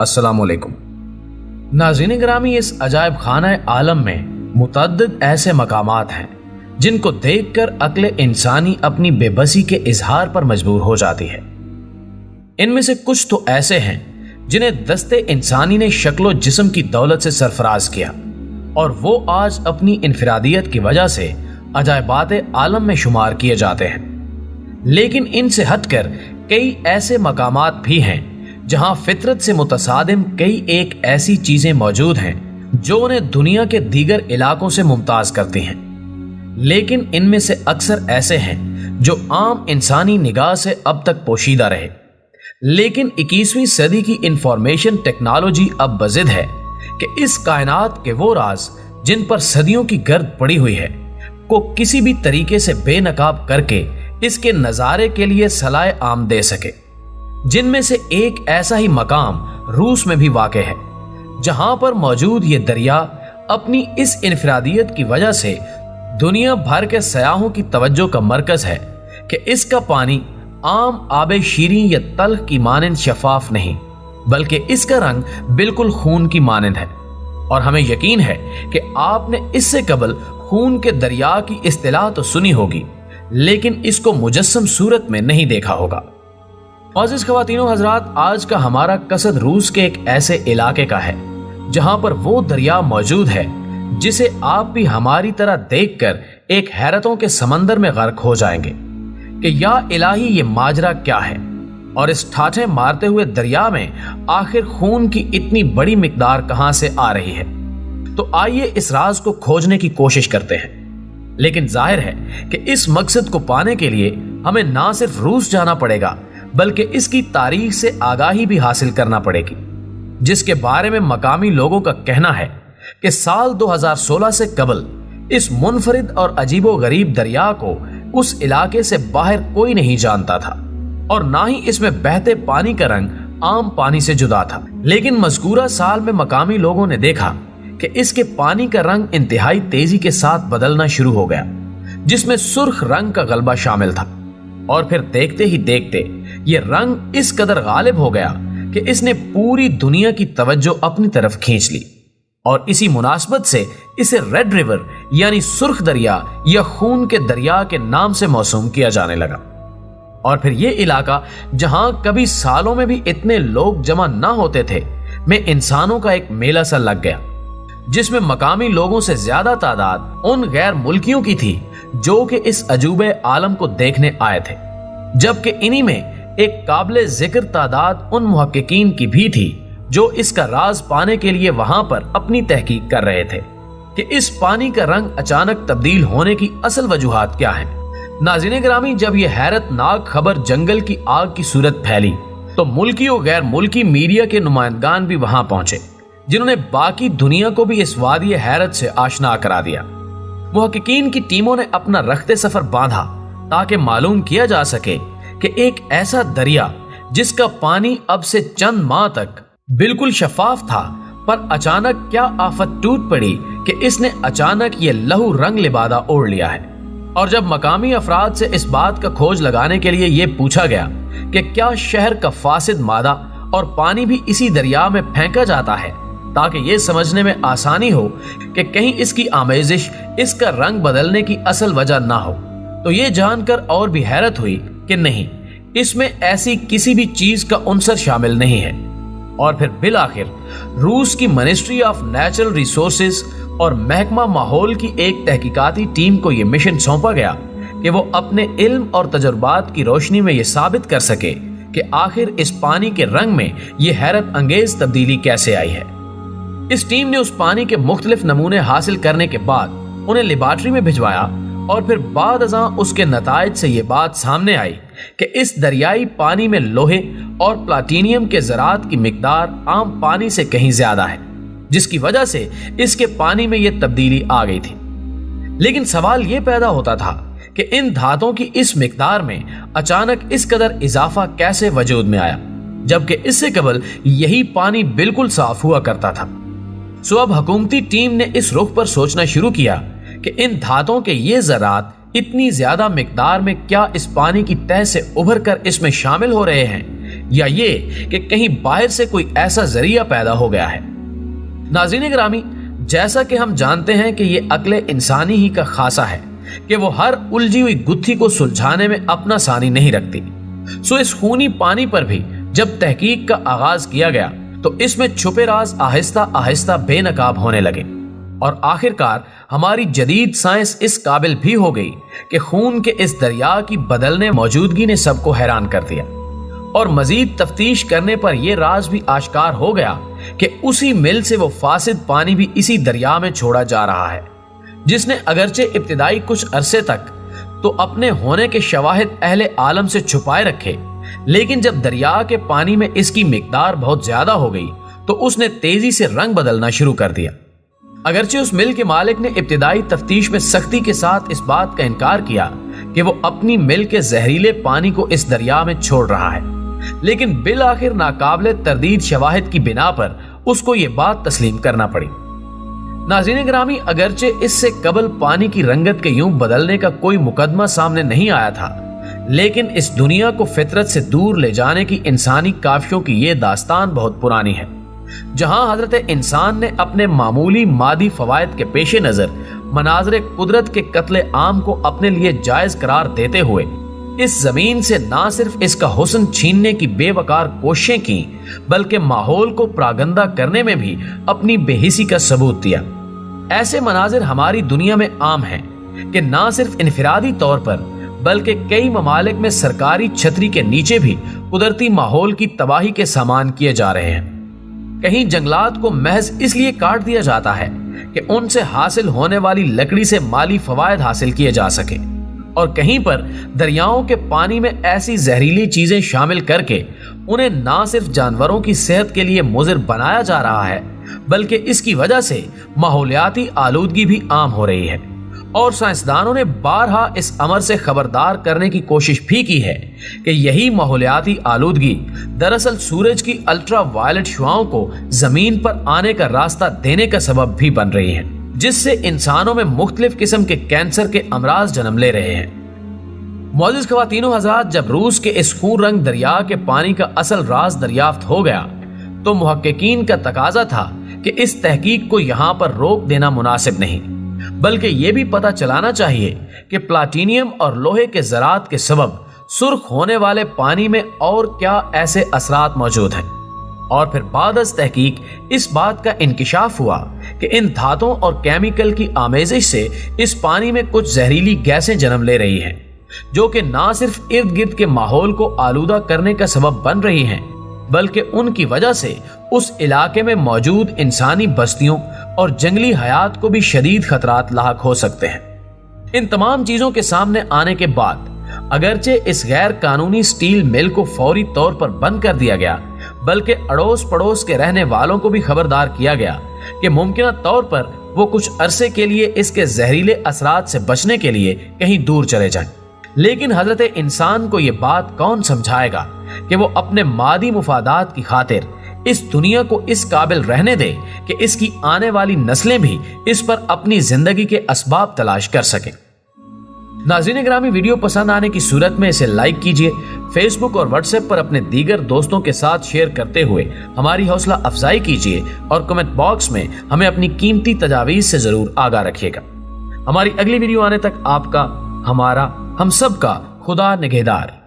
अस्सलाम वालेकुम। नाज़रीन ग्रामी, इस अजायब खाना आलम में मुतअद्दिद ऐसे मकामात हैं जिनको देखकर अक्ल इंसानी अपनी बेबसी के इजहार पर मजबूर हो जाती है। इनमें से कुछ तो ऐसे हैं जिन्हें दस्ते इंसानी ने शक्लो जिस्म की दौलत से सरफराज किया और वो आज अपनी इनफरादियत की वजह से अजायबात आलम में शुमार किए जाते हैं। लेकिन इनसे हटकर कई ऐसे मकामात भी हैं जहां फितरत से मुतसादिम कई एक ऐसी चीजें मौजूद हैं जो उन्हें दुनिया के दीगर इलाकों से मुमताज करती हैं। लेकिन इनमें से अक्सर ऐसे हैं जो आम इंसानी निगाह से अब तक पोशीदा रहे। लेकिन 21वीं सदी की इंफॉर्मेशन टेक्नोलॉजी अब बजिद है कि इस कायनात के वो राज जिन पर सदियों की गर्द पड़ी हुई है को किसी भी तरीके से बेनकाब करके इसके नजारे के लिए सलाए आम दे सके। जिनमें से एक ऐसा ही मकाम रूस में भी वाक़ है जहां पर मौजूद ये दरिया अपनी इस इनफरादियत की वजह से दुनिया भर के सयाहों की तवज्जो का मरकज है कि इसका पानी आम आबे शीरीं या तल्ख की मानंद शफाफ नहीं बल्कि इसका रंग बिल्कुल खून की मानंद है। और हमें यकीन है कि आपने इससे कबल खून के दरिया की इस्तिलाह तो सुनी होगी लेकिन इसको मुजस्सम सूरत में नहीं देखा होगा। औज़ीज़ ख़वातीनो हज़रात, आज का हमारा कसद रूस के एक ऐसे इलाके का है जहां पर वो दरिया मौजूद है जिसे आप भी हमारी तरह देखकर एक हैरतों के समंदर में गर्क हो जाएंगे कि या इलाही ये माजरा क्या है और इस ठाठे मारते हुए दरिया में आखिर खून की इतनी बड़ी मिकदार कहां से आ रही है। तो आइए इस राज को खोजने की कोशिश करते हैं। लेकिन जाहिर है कि इस मकसद को पाने के लिए हमें ना सिर्फ रूस जाना पड़ेगा बल्कि इसकी तारीख से आगाही भी हासिल करना पड़ेगी, जिसके बारे में मकामी लोगों का कहना है कि साल 2016 से कबल इस मुनफरिद और अजीबो गरीब दरिया को उस इलाके से बाहर कोई नहीं जानता था और ना ही इसमें बहते पानी का रंग आम पानी से जुदा था। लेकिन मज़कूरा साल में मकामी लोगों ने देखा कि इसके पानी का रंग इंतहाई तेजी के साथ बदलना शुरू हो गया, जिसमें सुर्ख रंग का गलबा शामिल था। और फिर देखते ही देखते ये रंग इस कदर गालिब हो गया कि इसने पूरी दुनिया की तवज्जो अपनी तरफ खींच ली और इसी मुनासबत से इसे रेड रिवर यानी सुर्ख दरिया या खून के दरिया के नाम से मौसूम किया जाने लगा। और फिर ये इलाका जहां कभी सालों में भी इतने लोग जमा ना होते थे में इंसानों का एक मेला सा लग गया, जिसमें मकामी लोगों से ज्यादा तादाद उन गैर मुल्कियों की थी जो कि इस अजूबे आलम को देखने आए थे, जबकि इन्हीं में एक काबिल जिक्र तादाद उन मुहक्किकीन की भी थी जो इसका राज पाने के लिए वहां पर अपनी तहकीक कर रहे थे कि इस पानी का रंग अचानक तब्दील होने की असल वजूहात क्या हैं। नाज़रीन ग्रामी, जब यह हैरतनाक खबर जंगल की आग की सूरत फैली तो मुल्की और गैर मुल्की मीडिया के नुमाइंदगान भी वहां पहुंचे, जिन्होंने बाकी दुनिया को भी इस वादी हैरत से आशना करा दिया। मुहक्किकीन की टीमों ने अपना रखते सफर बांधा ताकि मालूम किया जा सके कि एक ऐसा दरिया जिसका पानी अब से चंद माह तक बिल्कुल शफाफ था, पर अचानक क्या आफत टूट पड़ी कि इसने अचानक ये लहू रंग लिबादा ओढ़ लिया है। और जब मकामी अफराद से इस बात का खोज लगाने के लिए ये पूछा गया कि क्या शहर का फासिद मादा और पानी भी इसी दरिया में फेंका जाता है ताकि ये समझने में आसानी हो कि कहीं इसकी आमेजिश इसका रंग बदलने की असल वजह ना हो, तो ये जानकर और भी हैरत हुई कि नहीं, इसमें ऐसी किसी भी चीज का उनसर शामिल नहीं है। और फिर बिल आखिर रूस की मिनिस्ट्री ऑफ नेचुरल रिसोर्सेज और महकमा माहौल की एक तहकीकाती टीम को यह मिशन सौंपा गया कि वो अपने इल्म और तजुर्बात की रोशनी में यह साबित कर सके कि आखिर इस पानी के रंग में यह हैरत अंगेज तब्दीली कैसे आई है। इस टीम ने उस पानी के मुख्तलिफ नमूने हासिल करने के बाद उन्हें लेबॉर्ट्री में भिजवाया और फिर बाद अज़ां उसके नताइज से ये बात सामने आई कि इस दरियाई पानी में लोहे और प्लाटीनियम के ज़रात की मिकदार आम पानी से कहीं ज्यादा है, जिसकी वजह से इसके पानी में यह तब्दीली आ गई थी। लेकिन सवाल यह पैदा होता था कि इन धातुओं की इस मिकदार में अचानक इस कदर इजाफा कैसे वजूद में आया, जबकि इससे कबल यही पानी बिल्कुल साफ हुआ करता था। सो अब हुकूमती टीम ने इस रुख पर सोचना शुरू किया कि इन धातुओं के ये ज़रात इतनी ज्यादा मिकदार में क्या इस पानी की तह से उभर कर इसमें शामिल हो रहे हैं या ये कि कहीं बाहर से कोई ऐसा जरिया पैदा हो गया है। नाज़रीन ग्रामी, जैसा कि हम जानते हैं कि ये अक्ल इंसानी ही का खासा है कि वो हर उलझी हुई गुत्थी को सुलझाने में अपना सानी नहीं रखती। सो इस खूनी पानी पर भी जब तहकीक का आगाज किया गया तो इसमें छुपे राज आहिस्ता आहिस्ता बेनकाब होने लगे और आखिरकार हमारी जदीद साइंस इस काबिल भी हो गई कि खून के इस दरिया की बदलने मौजूदगी ने सबको हैरान कर दिया और मजीद तफ्तीश करने पर यह राज भी आश्कार हो गया कि उसी मिल से वो फासिद पानी भी इसी दरिया में छोड़ा जा रहा है, जिसने अगरचे इब्तिदाई कुछ अरसे तक तो अपने होने के शवाहिद अहले आलम से छुपाए रखे, लेकिन जब दरिया के पानी में इसकी मिकदार बहुत ज्यादा हो गई तो उसने तेजी से रंग बदलना शुरू कर दिया। अगरचे उस मिल के मालिक ने इब्तिदाई तफ्तीश में सख्ती के साथ इस बात का इनकार किया कि वो अपनी मिल के जहरीले पानी को इस दरिया में छोड़ रहा है, लेकिन बिल आखिर नाकाबिले तरदीद शवाहिद की बिना पर उसको ये बात तस्लीम करना पड़ी। नाज़रीन ग्रामी, अगरचे इससे कबल पानी की रंगत के यूं बदलने का कोई मुकदमा सामने नहीं आया था, लेकिन इस दुनिया को फितरत से दूर ले जाने की इंसानी काफियों की ये दास्तान बहुत पुरानी है, जहां हजरत इंसान ने अपने मामूली मादी फवायद के पेश नजर मनाजरे कुदरत के कत्ले आम को अपने लिए जायज करार देते हुए इस जमीन से ना सिर्फ इसका हुस्न छीनने की बेवकार कोशिशें की, बल्कि माहौल को प्रागंदा करने में भी अपनी बेहिसी का सबूत दिया। ऐसे मनाजिर हमारी दुनिया में आम हैं कि ना सिर्फ इनफिरादी तौर पर बल्कि कई ममालिक में सरकारी छतरी के नीचे भी कुदरती माहौल की तबाही के सामान किए जा रहे हैं। कहीं जंगलात को महज इसलिए काट दिया जाता है कि उनसे हासिल होने वाली लकड़ी से माली फवायद हासिल किए जा सके, और कहीं पर दरियाओं के पानी में ऐसी जहरीली चीजें शामिल करके उन्हें ना सिर्फ जानवरों की सेहत के लिए मुज़िर बनाया जा रहा है, बल्कि इसकी वजह से माहौलियाती आलूदगी भी आम हो रही है। और साइंसदानों ने बारहा इस अमर से खबरदार करने की कोशिश भी की है कि यही माहौलियाती आलूदगी दरअसल सूरज की अल्ट्रा वायलेट शुआओं को जमीन पर आने का रास्ता देने का सबब भी बन रही है, जिससे इंसानों में मुख्तलिफ किस्म के कैंसर के अमराज जन्म ले रहे हैं। मौजूद ख्वातीनो हज़रात, जब रूस के इस खून रंग दरिया के पानी का असल राज दरियाफ्त हो गया तो मुहक्किकीन का तकाजा था कि इस तहकीक को यहाँ पर रोक देना मुनासिब नहीं, बल्कि ये भी पता चलाना चाहिए कि प्लाटीनियम और लोहे के ज़रात के सबब सुर्ख होने वाले पानी में और क्या ऐसे असरात मौजूद हैं। और फिर बाद अज़ तहकीक इस बात का इंकिशाफ हुआ कि इन धातुओं और केमिकल की आमेजिश से इस पानी में कुछ जहरीली गैसें जन्म ले रही हैं, जो कि ना सिर्फ इर्द गिर्द के माहौल को आलूदा करने का सबब बन रही हैं, बल्कि उनकी वजह से उस इलाके में मौजूद इंसानी बस्तियों और जंगली हयात को भी शदीद खतरात लाहक हो सकते हैं। इन तमाम चीजों के सामने आने के बाद अगरचे इस गैर कानूनी स्टील मिल को फौरी तौर पर बंद कर दिया गया, बल्कि अड़ोस पड़ोस के रहने वालों को भी खबरदार किया गया कि मुमकिन तौर पर वो कुछ अरसे के लिए इसके जहरीले असरात से बचने के लिए कहीं दूर चले जाएं। लेकिन हजरत इंसान को ये बात कौन समझाएगा कि वो अपने मादी मुफादात की खातिर इस दुनिया को इस काबिल रहने दे कि इसकी आने वाली नस्लें भी इस पर अपनी जिंदगी के असबाब तलाश कर सकें। नाज़रीन ग्रामी, वीडियो पसंद आने की सूरत में इसे लाइक कीजिए, फेसबुक और व्हाट्सएप पर अपने दीगर दोस्तों के साथ शेयर करते हुए हमारी हौसला अफजाई कीजिए और कमेंट बॉक्स में हमें अपनी कीमती तजावीज़ से जरूर आगाह रखिएगा। हमारी अगली वीडियो आने तक आपका, हमारा, हम सब का खुदा निगहदार।